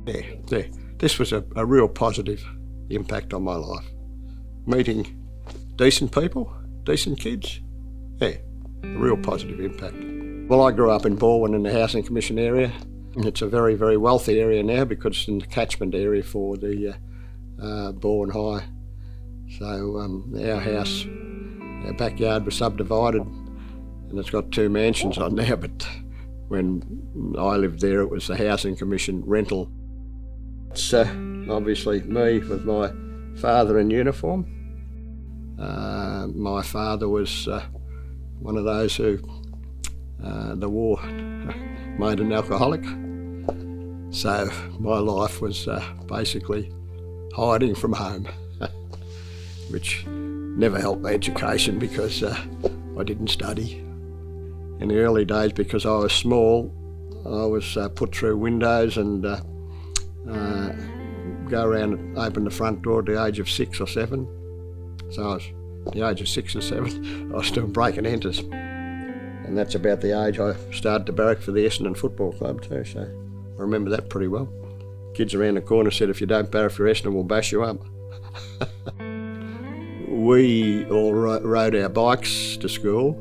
Yeah. This was a real positive impact on my life. Meeting decent people, decent kids, a real positive impact. Well, I grew up in Balwyn in the Housing Commission area. It's a very, very wealthy area now because it's in the catchment area for the Balwyn High. So our house, our backyard was subdivided and it's got 2 mansions on there, but when I lived there it was the Housing Commission rental. It's obviously me with my father in uniform. My father was one of those who the war made an alcoholic. So my life was basically hiding from home, which never helped my education because I didn't study. In the early days, because I was small, I was put through windows and go around and open the front door at the age of 6 or 7. So I was at the age of 6 or 7, I was still breaking enters. And that's about the age I started to barrack for the Essendon Football Club too, so I remember that pretty well. Kids around the corner said, if you don't barrack for Essendon, we'll bash you up. We all rode our bikes to school,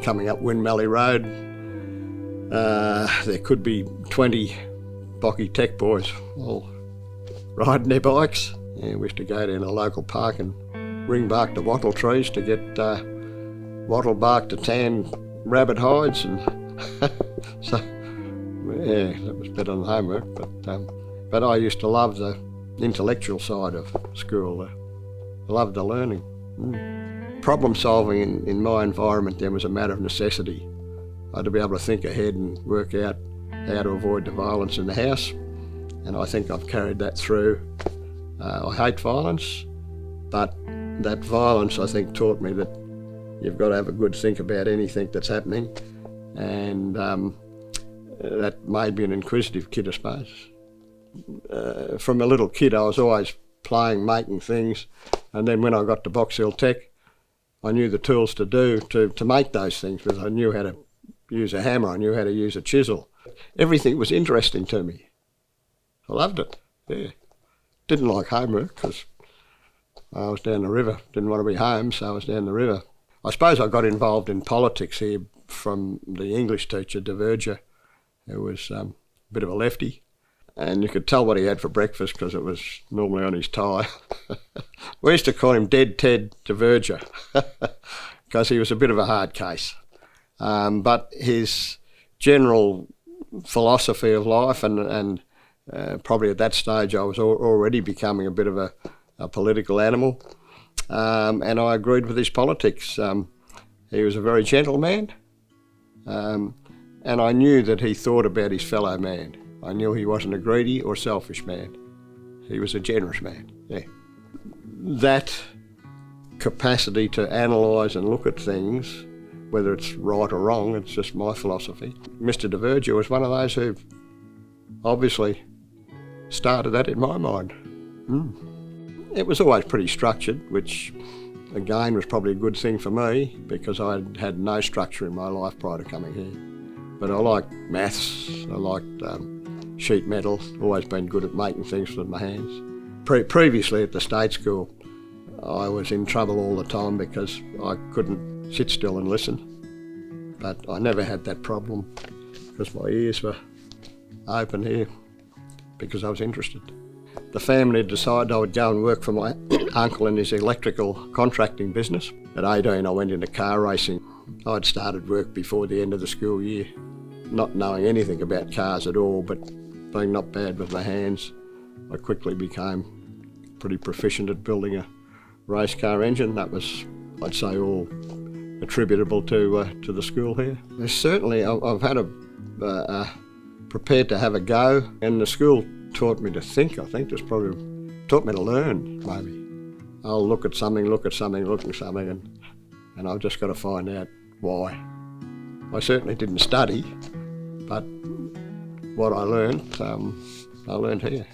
coming up Windmally Road. There could be 20 Bocky Tech boys all riding their bikes. Yeah, we used to go down a local park and ring bark the wattle trees to get wattle bark to tan rabbit hides, and so yeah, that was better than homework. But I used to love the intellectual side of school. I loved the learning. Problem solving in my environment then was a matter of necessity. I had to be able to think ahead and work out how to avoid the violence in the house, and I think I've carried that through. I hate violence, but that violence I think taught me that you've got to have a good think about anything that's happening, and that made me an inquisitive kid, I suppose. From a little kid I was always playing, making things, and then when I got to Box Hill Tech I knew the tools to do to make those things, because I knew how to use a hammer, I knew how to use a chisel. Everything was interesting to me. I loved it, yeah. Didn't like homework because I was down the river, didn't want to be home, so I was down the river. I suppose I got involved in politics here from the English teacher, Diverger, who was a bit of a lefty. And you could tell what he had for breakfast because it was normally on his tie. We used to call him Dead Ted Diverger because he was a bit of a hard case. But his general philosophy of life and probably at that stage I was already becoming a bit of a political animal. And I agreed with his politics. He was a very gentle man, and I knew that he thought about his fellow man. I knew he wasn't a greedy or selfish man. He was a generous man, yeah. That capacity to analyse and look at things, whether it's right or wrong, it's just my philosophy. Mr. Diverger was one of those who obviously started that in my mind. It was always pretty structured, which again was probably a good thing for me because I had no structure in my life prior to coming here. But I liked maths, I liked sheet metal, always been good at making things with my hands. Previously at the state school, I was in trouble all the time because I couldn't sit still and listen. But I never had that problem because my ears were open here because I was interested. The family decided I would go and work for my uncle in his electrical contracting business. At 18 I went into car racing. I'd started work before the end of the school year, not knowing anything about cars at all, but being not bad with my hands, I quickly became pretty proficient at building a race car engine. That was, I'd say, all attributable to the school here. Certainly I've had prepared to have a go, and the school taught me to think. I think it's probably taught me to learn, maybe. I'll look at something, and I've just got to find out why. I certainly didn't study, but what I learned here.